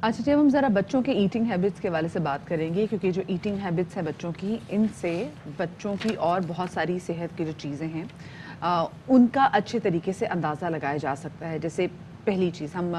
اچھا جب ہم ذرا بچوں کے ایٹنگ ہیبٹس کے حوالے سے بات کریں گے، کیونکہ جو ایٹنگ ہیبٹس ہیں بچوں کی، ان سے بچوں کی اور بہت ساری صحت کی جو چیزیں ہیں ان کا اچھے طریقے سے اندازہ لگایا جا سکتا ہے. جیسے پہلی چیز، ہم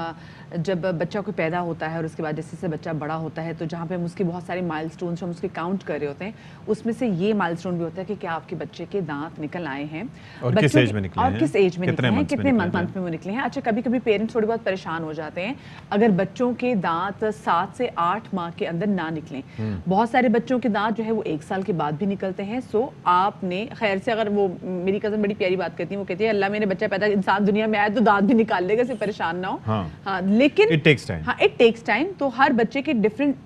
جب بچہ کوئی پیدا ہوتا ہے اور اس کے بعد جیسے سے بچہ بڑا ہوتا ہے تو جہاں پہ ہم اس کے بہت سارے مائل سٹونز ہم اس کے کاؤنٹ کر رہے ہوتے ہیں، اس میں سے یہ مائل سٹون بھی ہوتا ہے کہ کیا آپ کے بچے کے دانت نکل آئے ہیں، اور کس ایج میں نکلے ہیں، اور کس ایج میں نکلے ہیں، کتنے منتھ میں وہ نکلے ہیں. اچھا کبھی کبھی پیرنٹس تھوڑے بہت پریشان ہو جاتے ہیں اگر بچوں کے دانت 7 سے 8 ماہ کے اندر نہ نکلیں. بہت سارے بچوں کے دانت جو ہے وہ 1 سال کے بعد بھی نکلتے ہیں. سو آپ نے خیر سے، اگر وہ میری کزن بڑی پیاری بات کرتی ہیں، وہ کہتی ہے اللہ میرے بچہ پیدا انسان دنیا میں آئے تو دانت بھی نکال لے گا، اسے پریشان نہ ہو. ہاں لیکن اٹ ٹیکس ٹائم. تو ہر بچے کے ڈفرینٹ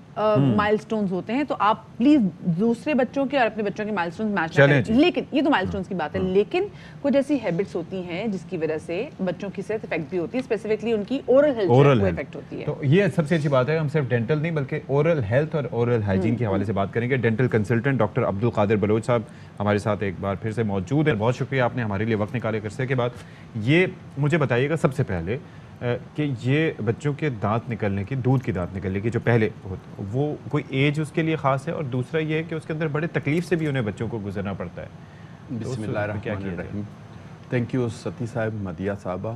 مائل سٹونز ہوتے ہیں، تو آپ پلیز دوسرے بچوں کے اور اپنے بچوں کے مائل سٹونز میچ نہ کریں. لیکن یہ تو مائل سٹونز کی بات ہے، لیکن کچھ ایسی ہیبٹس ہوتی ہیں جس کی وجہ سے بچوں کی صحت افیکٹ بھی ہوتی ہے، اسپیسیفکلی ان کی اورل ہیلتھ کو افیکٹ ہوتی ہے. تو یہ سب سے اچھی بات ہے، ہم صرف ڈینٹل نہیں بلکہ اورل ہیلتھ اور اورل ہائیجین کے حوالے سے بات کریں گے. Dental consultant doctor Abdul Qadir Baloch صاحب ہمارے ساتھ ایک بار پھر سے موجود ہیں. بہت شکریہ آپ نے ہمارے لیے وقت نکالے. عرصے کے بعد یہ مجھے بتائیے گا سب سے پہلے کہ یہ بچوں کے دانت نکلنے کی، دودھ کی دانت نکلنے کی جو پہلے ہوتا ہے، وہ کوئی ایج اس کے لیے خاص ہے، اور دوسرا یہ ہے کہ اس کے اندر بڑے تکلیف سے بھی انہیں بچوں کو گزرنا پڑتا ہے. بسم اللہ الرحمن الرحیم. تھینک یو ستی صاحب، مدیہ صاحبہ،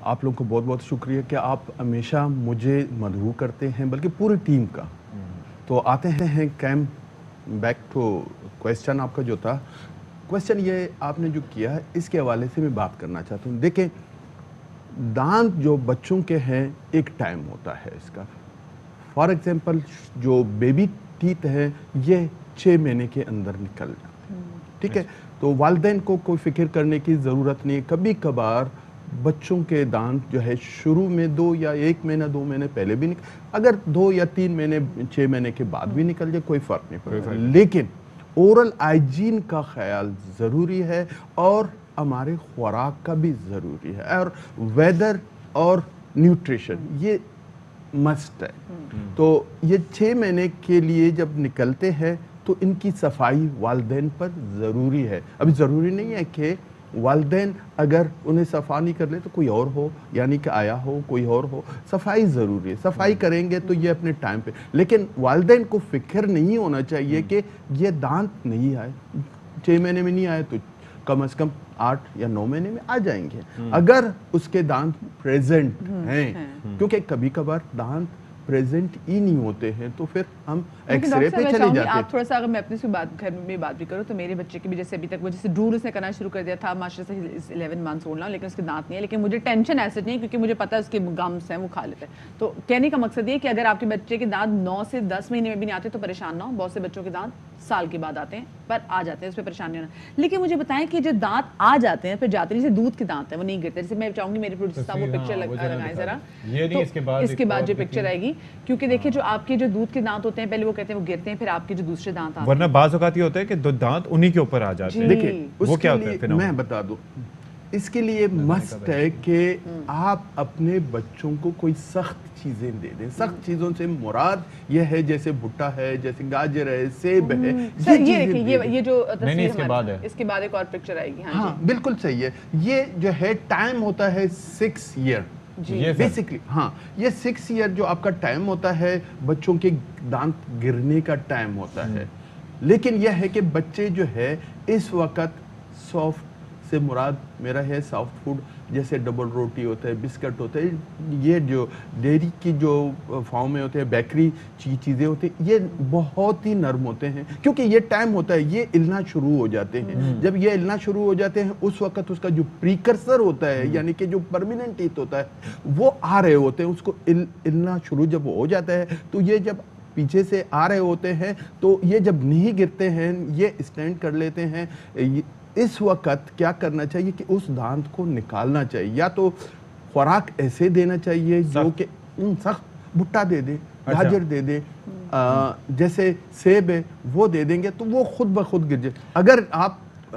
آپ لوگوں کو بہت بہت شکریہ کہ آپ ہمیشہ مجھے مدعو کرتے ہیں، بلکہ پوری ٹیم کا. تو آتے ہیں کیم بیک ٹو کویسچن آپ کا جو تھا. کویسچن یہ آپ نے جو کیا ہے اس کے حوالے سے میں بات کرنا چاہتا ہوں. دیکھیں دانت جو بچوں کے ہیں ایک ٹائم ہوتا ہے اس کا. فار ایگزامپل جو بیبی ٹیتھ ہے یہ 6 مہینے کے اندر نکل جاتے ہیں، ٹھیک ہے. تو والدین کو کوئی فکر کرنے کی ضرورت نہیں. کبھی کبھار بچوں کے دانت جو ہے شروع میں 2 یا 1 مہینہ 2 مہینے پہلے بھی اگر 2 یا 3 مہینے 6 مہینے کے بعد بھی نکل جائے کوئی فرق نہیں پڑتا. لیکن اورل ہائیجین کا خیال ضروری ہے، اور ہمارے خوراک کا بھی ضروری ہے، اور ویدر اور نیوٹریشن یہ مسٹ ہے. تو یہ 6 مہینے کے لیے جب نکلتے ہیں تو ان کی صفائی والدین پر ضروری ہے. ابھی ضروری نہیں ہے کہ والدین اگر انہیں صفا نہیں کر لے تو کوئی اور ہو، یعنی کہ آیا ہو کوئی اور ہو. صفائی ضروری ہے، صفائی کریں گے تو یہ اپنے ٹائم پہ. لیکن والدین کو فکر نہیں ہونا چاہیے کہ یہ دانت نہیں آئے، 6 مہینے میں نہیں آئے تو کم از کم 8 یا 9 مہینے میں آ جائیں گے اگر اس کے دانت پریزنٹ ہیں. کیونکہ کبھی کبھار دانت پریزنٹ ہی نہیں ہوتے ہیں تو پھر ہم ایکس رے پہ چلے جاتے ہیں. آپ تھوڑا سا اگر میں اپنی گھر میں بات بھی کروں تو میرے بچے کے بھی جیسے ابھی تک وہ جیسے ڈرول اس نے کرنا شروع کر دیا تھا، ماشاءاللہ سے 11 منتھس اولڈ نا، لیکن اس کے دانت نہیں ہے. لیکن مجھے ٹینشن ایسے نہیں ہے کیونکہ مجھے پتا ہے اس کے گمس ہیں وہ کھا لیتے ہیں. تو کہنے کا مقصد یہ کہ اگر آپ کے بچے کے دانت 9 سے 10 مہینے میں بھی نہیں آتے تو پریشان نہ ہو. بہت سے بچوں کے دانت سال کے بعد آتے ہیں پر آ جاتے ہیں، اس پہ پریشان نہیں ہونا. لیکن مجھے بتائیں کہ جو دانت آ جاتے ہیں پھر جاتے ہیں، جیسے دودھ کے دانت ہیں وہ نہیں گرتے. جیسے میں چاہوں گی میرے پروڈیوسر صاحب وہ پکچر لگائیں ذرا، اس کے بعد جو پکچر آئے گی، کیونکہ دیکھیں جو آپ کے جو دودھ کے دانت ہوتے ہیں پہلے وہ کہتے ہیں وہ گرتے ہیں، پھر آپ کے جو دوسرے دانت آتے ہیں. ورنہ بعض اوقات یہ ہوتا ہے کہ دانت انہی کے اوپر آ جاتے ہیں. دیکھیں وہ کیا ہوتا ہے میں بتا دوں. اس کے لیے مسٹ ہے کہ آپ اپنے بچوں کو کوئی سخت چیزیں دے دیں. سخت چیزوں سے مراد یہ ہے جیسے بھٹا ہے، جیسے گاجر ہے، سیب ہے. یہ دیکھیں یہ جو تصویر ہے اس کے بعد ایک اور پکچر آئے گی. ہاں بالکل صحیح ہے. یہ جو ہے ٹائم ہوتا ہے 6 ایئر بیسکلی. ہاں یہ 6 ایئر جو آپ کا ٹائم ہوتا ہے بچوں کے دانت گرنے کا ٹائم ہوتا ہے. لیکن یہ ہے کہ بچے جو ہے اس وقت سافٹ سے مراد میرا ہے سافٹ فوڈ، جیسے ڈبل روٹی ہوتا ہے، بسکٹ ہوتا ہے، یہ جو ڈیری کی جو فارم میں ہوتے ہیں، بیکری چیزیں ہوتی ہیں، یہ بہت ہی نرم ہوتے ہیں کیونکہ یہ ٹائم ہوتا ہے یہ ہلنا شروع ہو جاتے ہیں. جب یہ ہلنا شروع ہو جاتے ہیں اس وقت اس کا جو پریکرسر ہوتا ہے یعنی کہ جو پرمیننٹ ٹیتھ ہوتا ہے وہ آ رہے ہوتے ہیں. اس کو ہلنا شروع جب ہو جاتا ہے تو یہ جب پیچھے سے آ رہے ہوتے ہیں تو یہ جب نہیں گرتے ہیں یہ اسٹینڈ کر لیتے ہیں. اس وقت کیا کرنا چاہیے کہ اس دانت کو نکالنا چاہیے. یا تو خوراک ایسے دینا چاہیے جو کہ سخت بھٹا دے دے، گاجر دے دے، جیسے سیب ہے وہ دے دیں گے تو وہ خود بخود گر جائے. اگر آپ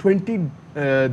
20